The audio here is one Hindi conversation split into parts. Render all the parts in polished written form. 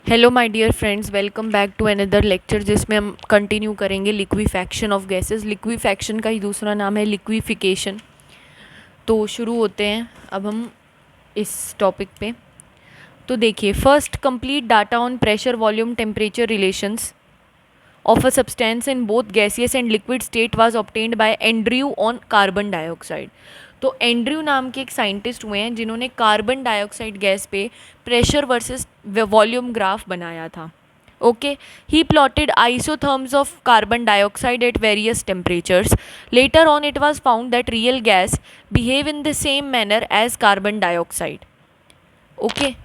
Hello my dear friends, welcome back to another lecture जिसमें हम कंटिन्यू करेंगे लिक्विफैक्शन ऑफ गैसेस। लिक्विफैक्शन का ही दूसरा नाम है लिक्विफिकेशन। तो शुरू होते हैं अब हम इस टॉपिक पे। तो देखिए, first complete data on pressure volume temperature relations of a substance in both gaseous and liquid state was obtained by Andrew on carbon dioxide. तो एंड्रयू नाम के एक साइंटिस्ट हुए हैं जिन्होंने कार्बन डाइऑक्साइड गैस पे प्रेशर वर्सेस वॉल्यूम ग्राफ बनाया था। Okay, he plotted isotherms of carbon dioxide at various temperatures. Later on it was found that real gas behave in the same manner as carbon dioxide. Okay,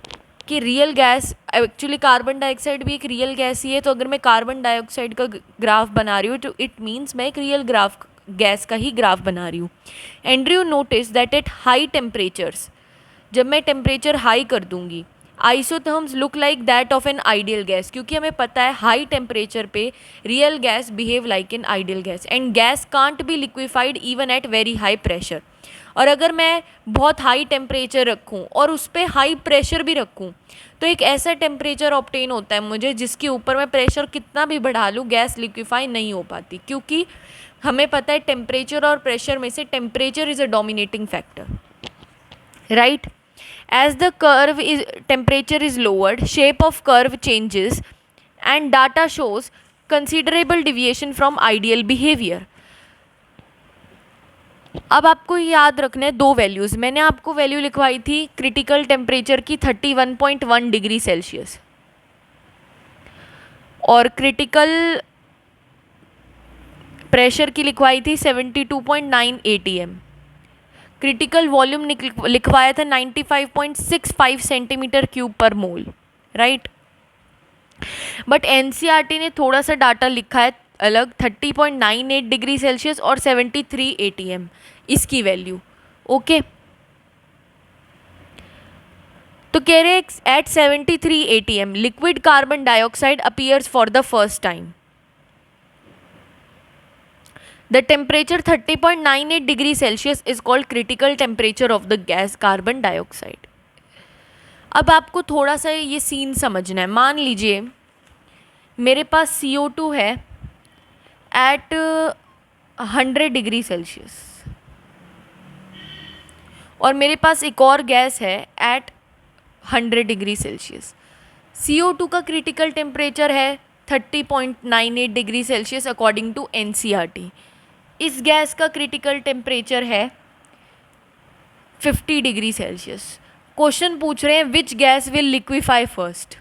कि real gas actually carbon dioxide भी एक रियल गैस ही है। तो अगर मैं कार्बन डाइऑक्साइड का ग्राफ बना रही हूँ तो इट मीन्स मैं एक रियल ग्राफ गैस का ही ग्राफ बना रही हूँ। Andrew notice that at high temperatures, जब मैं टेम्परेचर हाई कर दूंगी, isotherms look like that of an ideal gas, क्योंकि हमें पता है हाई टेम्परेचर पे real gas behave like an ideal gas and gas can't be liquefied even at very high pressure. और अगर मैं बहुत हाई टेम्परेचर रखूँ और उस पर हाई प्रेशर भी रखूँ तो एक ऐसा टेम्परेचर ऑब्टेन होता है मुझे जिसके ऊपर मैं प्रेशर कितना भी बढ़ा लूँ गैस लिक्विफाई नहीं हो पाती, क्योंकि हमें पता है टेम्परेचर और प्रेशर में से temperature is a dominating factor, right. As the curve is temperature is lowered, shape of curve changes and data shows considerable deviation from ideal behavior. अब आपको याद रखना है दो वैल्यूज़। मैंने आपको वैल्यू लिखवाई थी क्रिटिकल टेम्परेचर की 31.1 डिग्री सेल्सियस और क्रिटिकल प्रेशर की लिखवाई थी 72.9 ATM। क्रिटिकल वॉल्यूम लिखवाया था 95.65 सेंटीमीटर क्यूब पर मोल, राइट। बट एनसीईआरटी ने थोड़ा सा डाटा लिखा है अलग, 30.98 डिग्री सेल्सियस और 73 ATM इसकी वैल्यू। ओके, तो कह रहे at 73 ATM liquid carbon dioxide appears for the first time. The temperature 30.98 degree Celsius is called critical temperature of the gas carbon dioxide. अब आपको थोड़ा सा ये सीन समझना है। मान लीजिए मेरे पास CO2 है एट 100 डिग्री सेल्सियस और मेरे पास एक और गैस है एट 100 डिग्री सेल्सियस। CO2 का क्रिटिकल टेम्परेचर है 30.98 degree Celsius according to NCERT. इस गैस का क्रिटिकल टेम्परेचर है 50 डिग्री सेल्सियस। क्वेश्चन पूछ रहे हैं which gas will liquefy first.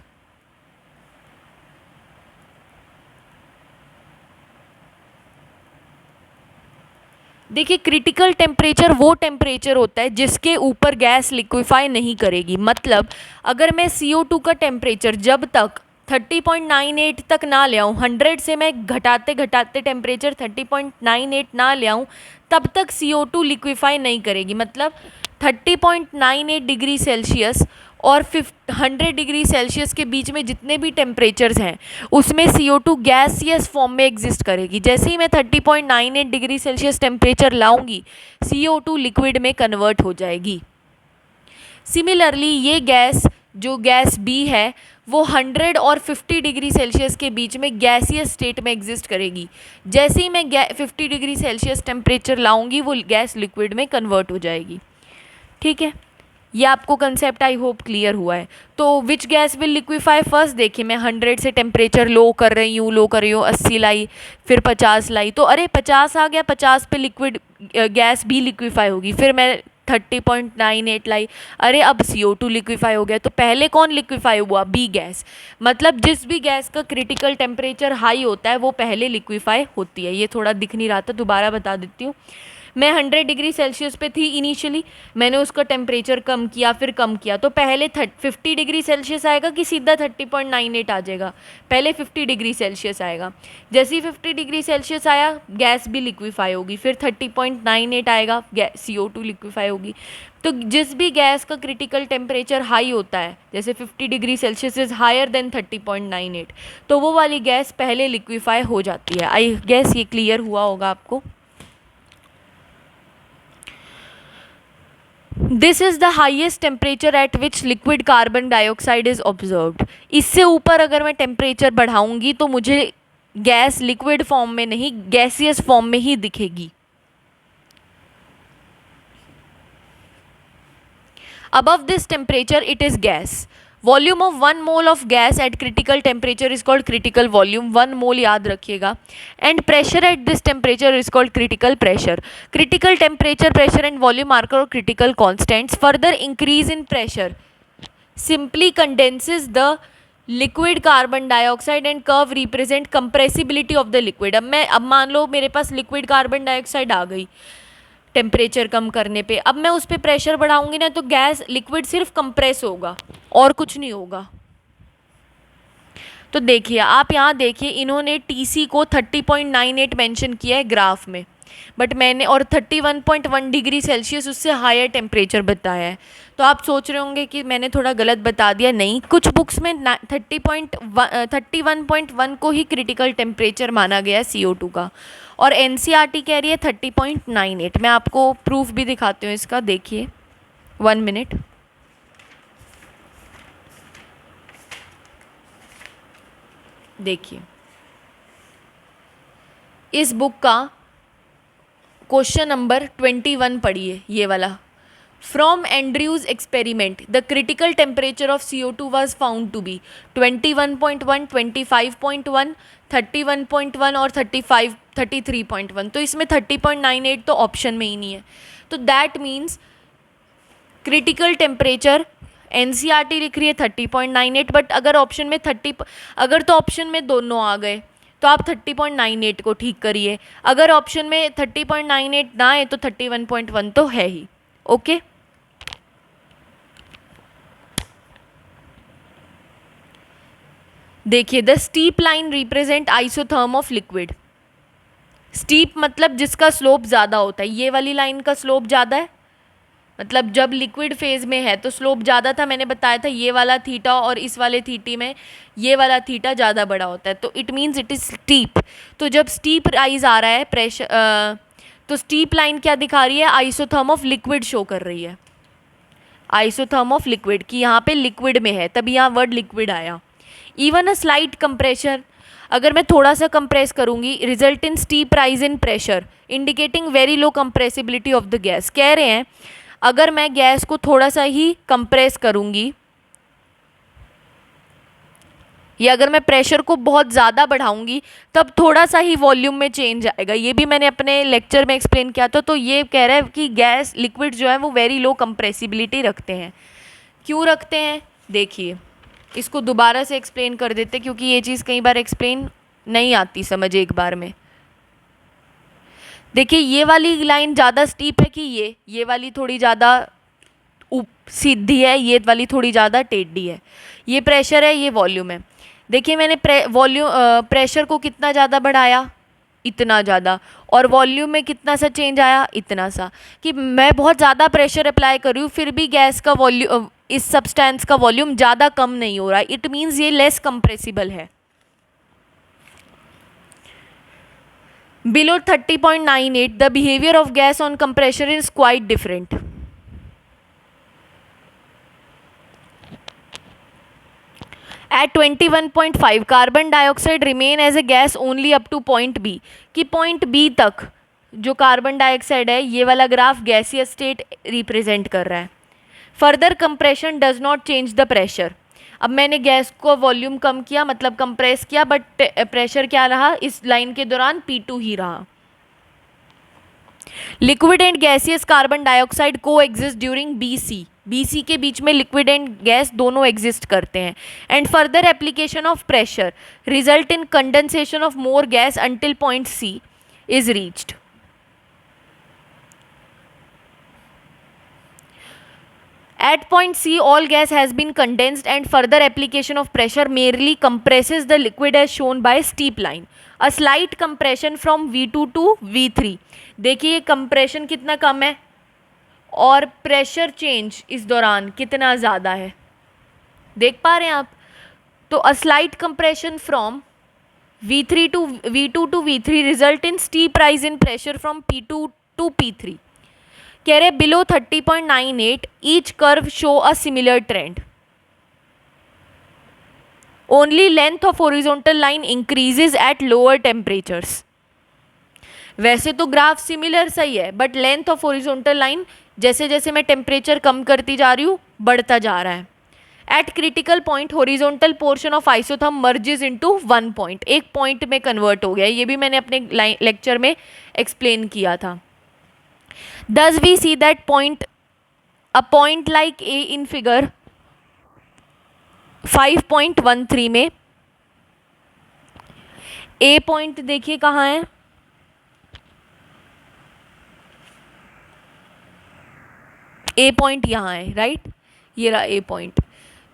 देखिए, क्रिटिकल टेम्परेचर वो टेम्परेचर होता है जिसके ऊपर गैस लिक्विफाई नहीं करेगी। मतलब अगर मैं CO2 का टेम्परेचर जब तक 30.98 तक ना ले आऊँ, 100 से मैं घटाते घटाते टेम्परेचर 30.98 ना ले आऊँ, तब तक CO2 लिक्विफाई नहीं करेगी। मतलब 30.98 डिग्री सेल्सियस और 100 डिग्री सेल्सियस के बीच में जितने भी टेम्परेचर्स हैं उसमें CO2 गैसियस फॉर्म में एग्जिस्ट करेगी। जैसे ही मैं 30.98 डिग्री सेल्सियस टेम्परेचर लाऊंगी, CO2 लिक्विड में कन्वर्ट हो जाएगी। सिमिलरली ये गैस जो गैस बी है वो 100 और 50 डिग्री सेल्सियस के बीच में गैसियस स्टेट में एग्जिस्ट करेगी। जैसे ही मैं 50 डिग्री सेल्सियस टेम्परेचर लाऊंगी वो गैस लिक्विड में कन्वर्ट हो जाएगी। ठीक है, ये आपको कंसेप्ट आई होप क्लियर हुआ है। तो विच गैस विल लिक्विफाई फर्स्ट, देखिए मैं 100 से टेम्परेचर लो कर रही हूँ 80 लाई, फिर 50 लाई, तो अरे 50 आ गया, 50 पे लिक्विड गैस भी लिक्विफाई होगी। फिर मैं 30.98 लाई, अरे अब CO2 लिक्विफाई हो गया। तो पहले कौन लिक्विफाई हुआ? B gas. मतलब जिस भी गैस का क्रिटिकल टेम्परेचर हाई होता है वो पहले लिक्विफाई होती है। ये थोड़ा दिख नहीं रहा था, दोबारा बता देती हूँ। मैं 100 डिग्री सेल्सियस पे थी इनिशियली, मैंने उसका टेम्परेचर कम किया, फिर कम किया, तो पहले 50 डिग्री सेल्सियस आएगा कि सीधा 30.98 आ जाएगा? पहले 50 डिग्री सेल्सियस आएगा। जैसे ही 50 डिग्री सेल्सियस आया गैस भी लिक्विफाई होगी, फिर 30.98 आएगा, CO2 लिक्विफाई होगी। तो जिस भी गैस का क्रिटिकल टेम्परेचर हाई होता है, जैसे 50 degree Celsius is higher than 30.98, तो वो वाली गैस पहले लिक्विफाई हो जाती है। आई गैस ये क्लियर हुआ होगा आपको। This is the highest temperature at which liquid carbon dioxide is observed. इससे ऊपर अगर मैं टेम्परेचर बढ़ाऊंगी तो मुझे गैस लिक्विड फॉर्म में नहीं, गैसियस फॉर्म में ही दिखेगी। Above this temperature, it is gas. Volume of 1 mole of gas at critical temperature is called critical volume. 1 mole याद रखिएगा. And pressure at this temperature is called critical pressure. Critical temperature, pressure and volume are called critical constants. Further increase in pressure simply condenses the liquid carbon dioxide and curve represent compressibility of the liquid. अब मान लो मेरे पास liquid carbon dioxide आ गई टेम्परेचर कम करने पे, अब मैं उस पर प्रेशर बढ़ाऊंगी ना तो गैस लिक्विड सिर्फ कंप्रेस होगा और कुछ नहीं होगा। तो देखिए आप यहाँ देखिए, इन्होंने टीसी को 30.98 मेंशन किया है ग्राफ में, बट मैंने और 31.1 डिग्री सेल्सियस उससे हायर टेम्परेचर बताया है। तो आप सोच रहे होंगे कि मैंने थोड़ा गलत बता दिया। नहीं, कुछ बुक्स में 31.1 को ही क्रिटिकल टेम्परेचर माना गया है CO2 का, और NCERT कह रही है 30.98। मैं आपको प्रूफ भी दिखाती हूँ इसका, देखिए 1 मिनट। देखिए इस बुक का क्वेश्चन नंबर 21 पढ़िए, ये वाला। From Andrews experiment the critical temperature of CO2 was found to be 21.1, 25.1, 31.1 और 33.1। तो इसमें 30.98 तो ऑप्शन में ही नहीं है। तो that means critical temperature NCERT लिख रही है 30.98, बट अगर ऑप्शन में अगर तो ऑप्शन में दोनों आ गए तो आप 30.98 को ठीक करिए। अगर ऑप्शन में 30.98 ना आए तो 31.1 तो है ही। ओके, देखिए the steep line represent isotherm of liquid. Steep मतलब जिसका स्लोप ज़्यादा होता है। ये वाली लाइन का स्लोप ज़्यादा है, मतलब जब लिक्विड फेज में है तो स्लोप ज़्यादा था, मैंने बताया था ये वाला थीटा, और इस वाले थीटी में ये वाला थीटा ज़्यादा बड़ा होता है, तो it means it is steep. तो जब स्टीप राइज आ रहा है प्रेशर, तो स्टीप लाइन क्या दिखा रही है? आइसोथर्म ऑफ लिक्विड शो कर रही है। आइसोथर्म ऑफ लिक्विड कि यहाँ पे लिक्विड में है, तभी यहाँ वर्ड लिक्विड आया। इवन अ स्लाइट कंप्रेशर, अगर मैं थोड़ा सा कंप्रेस करूँगी, result in steep rise in pressure indicating very low compressibility of the gas. कह रहे हैं अगर मैं गैस को थोड़ा सा ही कंप्रेस करूँगी या अगर मैं प्रेशर को बहुत ज़्यादा बढ़ाऊंगी तब थोड़ा सा ही वॉल्यूम में चेंज आएगा। ये भी मैंने अपने लेक्चर में एक्सप्लेन किया था। तो ये कह रहा है कि गैस लिक्विड जो है वो वेरी लो कंप्रेसिबिलिटी रखते हैं। क्यों रखते हैं? देखिए इसको दोबारा से एक्सप्लेन कर देते, क्योंकि ये चीज़ कई बार एक्सप्लेन नहीं आती समझ एक बार में। देखिए ये वाली लाइन ज़्यादा स्टीप है कि ये वाली थोड़ी ज़्यादा सीधी है, ये वाली थोड़ी ज़्यादा टेढ़ी है। ये प्रेशर है, ये वॉल्यूम है। देखिए मैंने प्रेशर को कितना ज़्यादा बढ़ाया, इतना ज़्यादा, और वॉल्यूम में कितना सा चेंज आया, इतना सा। कि मैं बहुत ज़्यादा प्रेशर अप्लाई कर रही हूँ फिर भी गैस का वॉल्यूम, इस सब्सटेंस का वॉल्यूम ज़्यादा कम नहीं हो रहा, इट मीन्स ये लेस कंप्रेसिबल है। Below 30.98, the behavior of gas on compression is quite different. At 21.5, carbon dioxide remain as a gas only up to point B. कि point B तक जो कार्बन डाइऑक्साइड है, ये वाला ग्राफ गैसियस स्टेट रिप्रेजेंट कर रहा है। Further compression does not change the pressure. अब मैंने गैस को वॉल्यूम कम किया, मतलब कंप्रेस किया, बट प्रेशर क्या रहा इस लाइन के दौरान? P2 ही रहा। Liquid and gaseous carbon dioxide को एग्जिस्ट ड्यूरिंग BC के बीच में लिक्विड एंड गैस दोनों एग्जिस्ट करते हैं। And further application of pressure result in condensation of more gas until point C is reached. At point C, all gas has been condensed and further application of pressure merely compresses the liquid as shown by steep line. A slight compression from V2 to V3. देखिए compression कितना कम है और pressure change इस दौरान कितना ज़्यादा है, देख पा रहे हैं आप? तो a slight compression from V2 to V3 result in steep rise in pressure from P2 to P3. कह रहे below 30.98 each curve show a similar trend, only length of horizontal line increases at lower temperatures. वैसे तो ग्राफ सिमिलर सही है, but length of horizontal line जैसे जैसे मैं टेम्परेचर कम करती जा रही हूँ बढ़ता जा रहा है। Eight critical point horizontal portion of isotherm merges into one point, एक पॉइंट में कन्वर्ट हो गया। ये भी मैंने अपने लेक्चर में एक्सप्लेन किया था। Thus we see that a point like A in figure 5.13 में A पॉइंट देखिए कहाँ है, A पॉइंट यहाँ है, राइट, ये रहा A पॉइंट।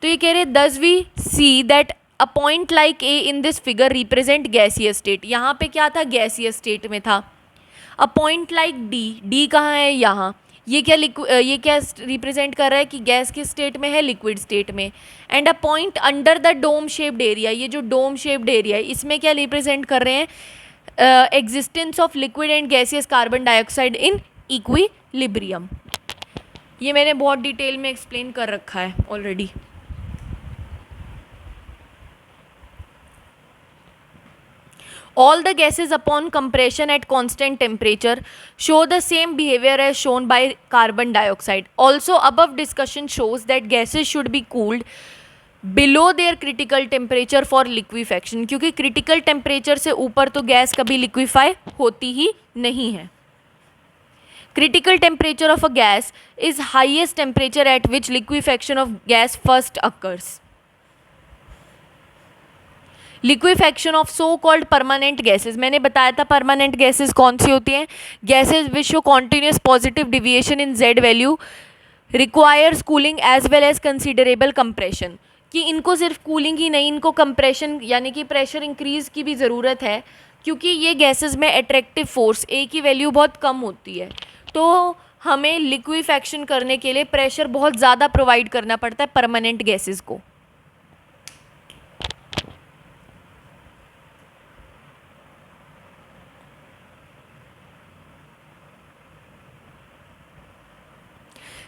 तो ये कह रहे thus we see that a point like A in this figure represent gaseous state। यहाँ पे क्या था, gaseous state में था। अ पॉइंट लाइक डी कहाँ है, यहाँ। ये क्या रिप्रेजेंट कर रहा है कि गैस किस स्टेट में है, लिक्विड स्टेट में। And a point under the dome shaped area, ये जो डोम शेप्ड एरिया है इसमें क्या रिप्रेजेंट कर रहे हैं, existence of liquid and gaseous carbon dioxide in equilibrium. ये मैंने बहुत डिटेल में एक्सप्लेन कर रखा है already. All the gases upon compression at constant temperature show the same behavior as shown by carbon dioxide. Also, above discussion shows that gases should be cooled below their critical temperature for liquefaction, क्योंकि critical temperature से ऊपर तो गैस कभी liquefy होती ही नहीं है। Critical temperature of a gas is highest temperature at which liquefaction of gas first occurs. Liquefaction of so called permanent gases, मैंने बताया था परमानेंट गैसेज कौन सी होती हैं, gases which show continuous positive deviation in Z value requires cooling as well as considerable compression, कि इनको सिर्फ कूलिंग ही नहीं, इनको कंप्रेशन यानी कि प्रेशर इंक्रीज की भी ज़रूरत है, क्योंकि ये गैसेज में अट्रैक्टिव फोर्स ए की वैल्यू बहुत कम होती है। तो हमें लिक्विफैक्शन करने के लिए प्रेशर बहुत ज़्यादा प्रोवाइड करना पड़ता है परमानेंट गैसेज को।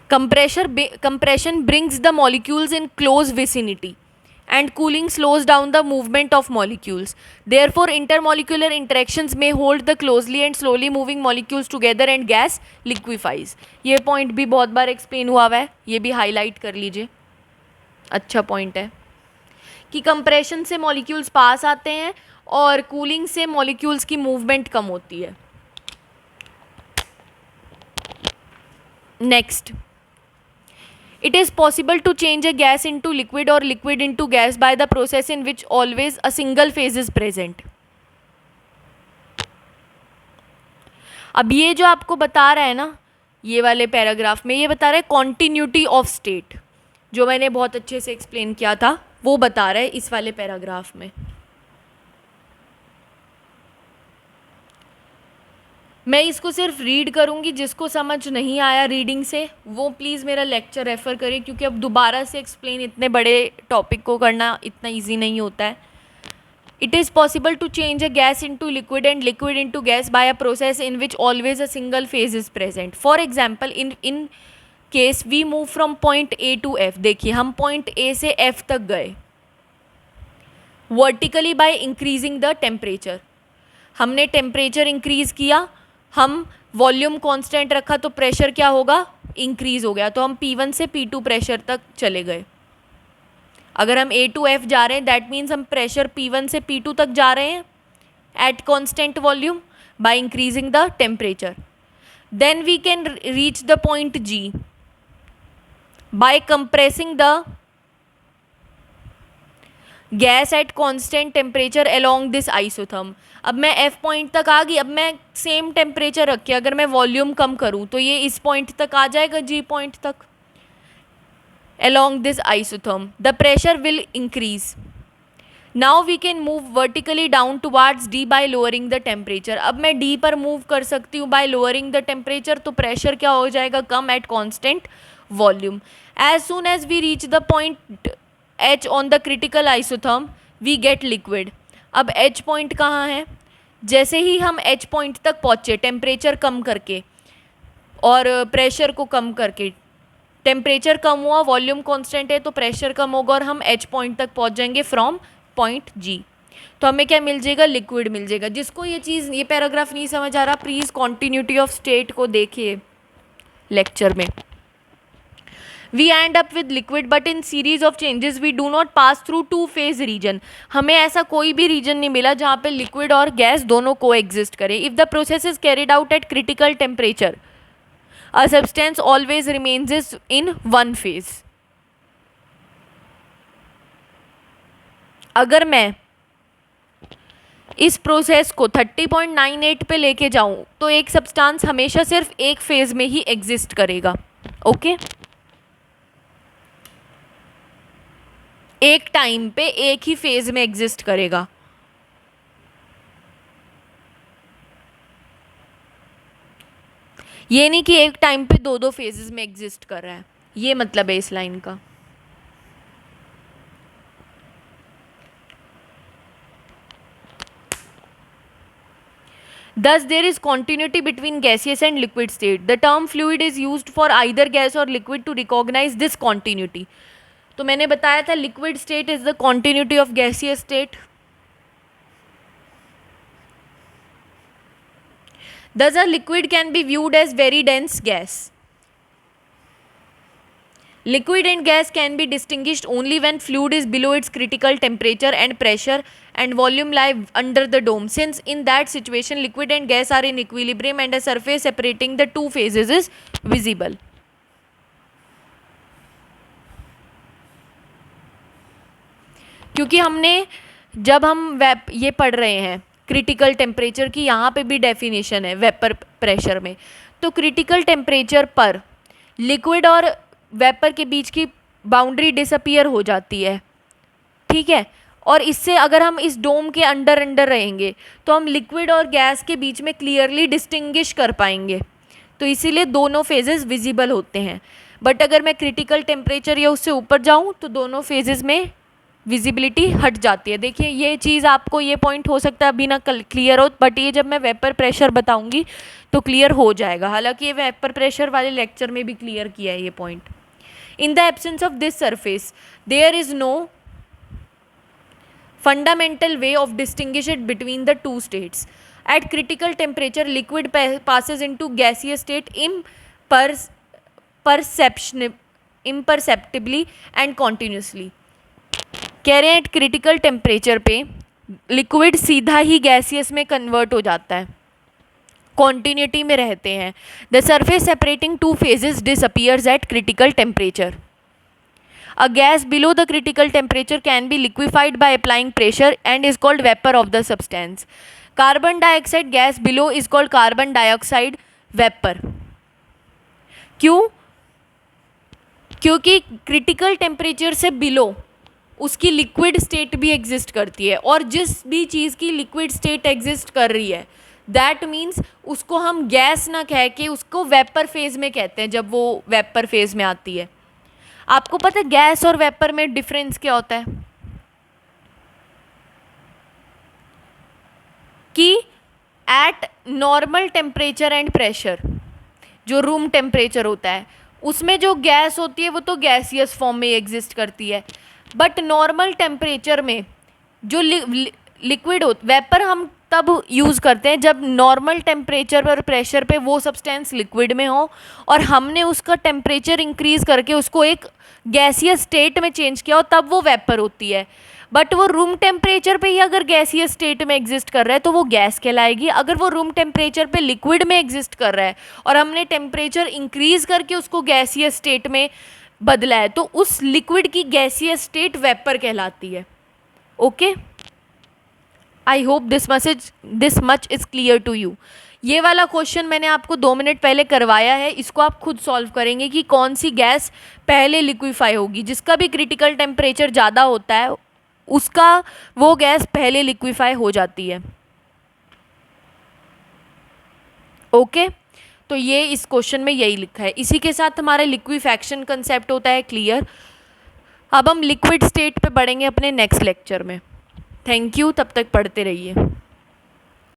Compression brings the molecules in close vicinity and cooling slows down the movement of molecules. Therefore, intermolecular interactions may hold the closely and slowly moving molecules together and gas liquefies. ये point भी बहुत बार explain हुआ है, ये भी highlight कर लीजिए, अच्छा point है कि compression से molecules पास आते हैं और cooling से molecules की movement कम होती है। Next, it is possible to change a gas into liquid or liquid into gas by the process in which always a single phase is present. अब ये जो आपको बता रहा है ना, ये वाले पैराग्राफ में ये बता रहा है कॉन्टिन्यूटी ऑफ स्टेट, जो मैंने बहुत अच्छे से एक्सप्लेन किया था वो बता रहा है इस वाले पैराग्राफ में। मैं इसको सिर्फ रीड करूँगी, जिसको समझ नहीं आया रीडिंग से वो प्लीज़ मेरा लेक्चर रेफ़र करें, क्योंकि अब दोबारा से एक्सप्लेन इतने बड़े टॉपिक को करना इतना इजी नहीं होता है। It is possible to change a gas into liquid and liquid into gas by a process in which always a single phase is present. For example in case we move from point A to F, देखिए हम पॉइंट ए से एफ तक गए vertically by increasing the temperature. हमने टेम्परेचर इंक्रीज़ किया, हम वॉल्यूम कांस्टेंट रखा तो प्रेशर क्या होगा, इंक्रीज़ हो गया, तो हम P1 से P2 प्रेशर तक चले गए। अगर हम A to F जा रहे हैं दैट मीन्स हम प्रेशर P1 से P2 तक जा रहे हैं at constant volume by increasing the temperature. Then we can reach the point G by compressing the gas at constant temperature along this isotherm. अब मैं F पॉइंट तक आ गई, अब मैं सेम टेम्परेचर रख के अगर मैं वॉल्यूम कम करूँ तो ये इस पॉइंट तक आ जाएगा, G पॉइंट तक। Along this isotherm the pressure will increase. Now we can move vertically down towards D by lowering the temperature. अब मैं D पर मूव कर सकती हूँ बाय लोअरिंग द टेम्परेचर, तो प्रेशर क्या हो जाएगा, कम at constant volume. As soon as we reach the point H on the critical isotherm we get liquid. अब H पॉइंट कहाँ है, जैसे ही हम H पॉइंट तक पहुँचे टेम्परेचर कम करके और प्रेशर को कम करके, टेम्परेचर कम हुआ, वॉल्यूम कांस्टेंट है तो प्रेशर कम होगा और हम एच पॉइंट तक पहुंच जाएंगे फ्रॉम पॉइंट जी। तो हमें क्या मिल जाएगा, लिक्विड मिल जाएगा। जिसको ये पैराग्राफ नहीं समझ आ रहा, प्लीज़ कॉन्टिन्यूटी ऑफ स्टेट को देखिए लेक्चर में। We end up with liquid but in series of changes we do not pass through two phase region। हमें ऐसा कोई भी रीजन नहीं मिला जहाँ पे लिक्विड और गैस दोनों को एग्जिस्ट करे। If the process is carried out at critical temperature a substance always remains is in one phase। अगर मैं इस प्रोसेस को 30.98 पे लेके जाऊं तो एक सब्सटेंस हमेशा सिर्फ एक फेज में ही एग्जिस्ट करेगा। ओके, एक टाइम पे एक ही फेज में एग्जिस्ट करेगा। ये नहीं कि एक टाइम पे दो दो फेजेस में एग्जिस्ट कर रहा है, ये मतलब है इस लाइन का। Thus, there is continuity between gaseous and liquid state. The term fluid is used for either gas or liquid to recognize this continuity. तो मैंने बताया था liquid state is the continuity of gaseous state. Thus, a liquid can be viewed as very dense gas. Liquid and gas can be distinguished only when fluid is below its critical temperature and pressure and volume lie under the dome. Since in that situation liquid and gas are in equilibrium and a surface separating the two phases is visible. क्योंकि हमने जब हम ये पढ़ रहे हैं क्रिटिकल टेम्परेचर की, यहाँ पे भी डेफिनेशन है वेपर प्रेशर में, तो क्रिटिकल टेम्परेचर पर लिक्विड और वेपर के बीच की बाउंड्री डिसअपीयर हो जाती है, ठीक है। और इससे अगर हम इस डोम के अंडर रहेंगे तो हम लिक्विड और गैस के बीच में क्लियरली डिस्टिंग्विश कर पाएंगे, तो इसीलिए दोनों फेजेस विजिबल होते हैं। बट अगर मैं क्रिटिकल टेम्परेचर या उससे ऊपर जाऊं तो दोनों फेजेस में विजिबिलिटी हट जाती है। देखिए ये चीज़ आपको, ये पॉइंट हो सकता है अभी ना क्लियर हो, बट ये जब मैं वेपर प्रेशर बताऊंगी तो क्लियर हो जाएगा। हालांकि ये वेपर प्रेशर वाले लेक्चर में भी क्लियर किया है ये point. In the absence of this surface, there is no fundamental way of distinguishing between the two states. At critical temperature, liquid passes into gaseous state imperceptibly and continuously. कह रहे हैं एट क्रिटिकल टेम्परेचर पे लिक्विड सीधा ही गैसियस में कन्वर्ट हो जाता है, कॉन्टिन्यूटी में रहते हैं। The surface separating two phases disappears eight critical temperature. A gas below the critical temperature can be liquefied by applying pressure and is called vapour of the substance. Carbon dioxide gas below is called carbon dioxide vapour. क्यों? क्योंकि क्रिटिकल टेम्परेचर से बिलो उसकी लिक्विड स्टेट भी एग्जिस्ट करती है, और जिस भी चीज़ की लिक्विड स्टेट एग्जिस्ट कर रही है दैट मीन्स उसको हम गैस ना कह के उसको वेपर फेज में कहते हैं जब वो वेपर फेज में आती है। आपको पता है गैस और वेपर में डिफरेंस क्या होता है? कि eight normal temperature and pressure, जो रूम टेम्परेचर होता है उसमें जो गैस होती है वो तो गैसियस फॉर्म में एग्जिस्ट करती है, बट नॉर्मल टेम्परेचर में जो लिक्विड हो, वेपर हम तब यूज़ करते हैं जब नॉर्मल टेम्परेचर पर प्रेशर पे वो सब्सटेंस लिक्विड में हो और हमने उसका टेम्परेचर इंक्रीज़ करके उसको एक गैसियस स्टेट में चेंज किया हो, तब वो वेपर होती है। बट वो रूम टेम्परेचर पे ही अगर गैसियस स्टेट में एग्जिस्ट कर रहा है तो वो गैस कहलाएगी। अगर वो रूम टेम्परेचर पे लिक्विड में एग्जिस्ट कर रहा है और हमने टेम्परेचर इंक्रीज़ करके उसको गैसियस स्टेट में बदला है तो उस लिक्विड की गैसियस स्टेट वेपर कहलाती है। Okay, I hope this much is clear to you. ये वाला क्वेश्चन मैंने आपको 2 मिनट पहले करवाया है, इसको आप खुद सॉल्व करेंगे कि कौन सी गैस पहले लिक्विफाई होगी। जिसका भी क्रिटिकल टेम्परेचर ज़्यादा होता है उसका वो गैस पहले लिक्विफाई हो जाती है। ओके, तो ये इस क्वेश्चन में यही लिखा है। इसी के साथ हमारा लिक्विफैक्शन कंसेप्ट होता है क्लियर। अब हम लिक्विड स्टेट पे पढ़ेंगे अपने नेक्स्ट लेक्चर में। थैंक यू, तब तक पढ़ते रहिए।